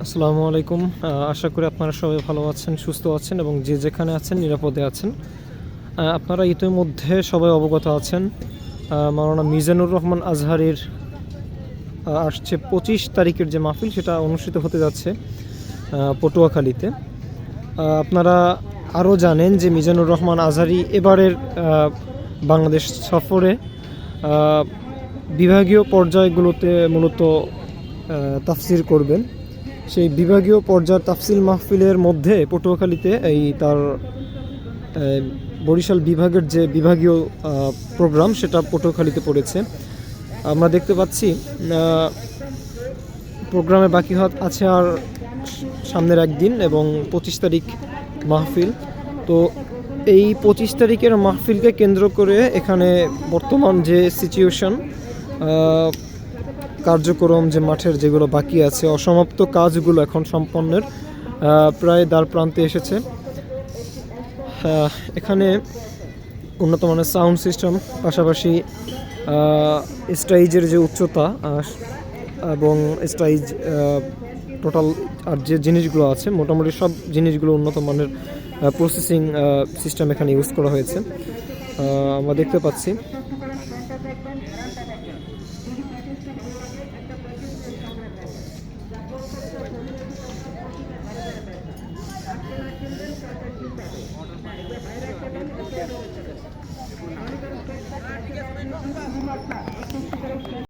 আসসালামু আলাইকুম। আশা করি আপনারা সবাই ভালো আছেন, সুস্থ আছেন এবং যে যেখানে আছেন নিরাপদে আছেন। আপনারা ইতিমধ্যে সবাই অবগত আছেন, মাওলানা মিজানুর রহমান আজহারীর আসছে 25 তারিখের যে মাহফিল সেটা অনুষ্ঠিত হতে যাচ্ছে পটুয়াখালীতে। আপনারা আরও জানেন যে মিজানুর রহমান আজহারী এবারের বাংলাদেশ সফরে বিভাগীয় পর্যায়গুলোতে মূলত তাফসির করবেন। সেই বিভাগীয় পর্যায়ের তাফসিল মাহফিলের মধ্যে পটুয়াখালীতে তার বরিশাল বিভাগের যে বিভাগীয় প্রোগ্রাম সেটা পটুয়াখালীতে পড়েছে। আমরা দেখতে পাচ্ছি প্রোগ্রামে বাকি আছে আর সামনের একদিন এবং 25 তারিখ মাহফিল। তো এই 25 তারিখের মাহফিলকে কেন্দ্র করে এখানে বর্তমান যে সিচুয়েশন, কার্যক্রম যে মাঠের যেগুলো বাকি আছে, অসমাপ্ত কাজগুলো এখন সম্পন্নের প্রায় দ্বার প্রান্তে এসেছে। এখানে উন্নত মানের সাউন্ড সিস্টেম, পাশাপাশি স্টেজের যে উচ্চতা এবং স্টেজ টোটাল আর যে জিনিসগুলো আছে মোটামুটি সব জিনিসগুলো উন্নত মানের প্রসেসিং সিস্টেম এখানে ইউজ করা হয়েছে। আমরা দেখতে পাচ্ছি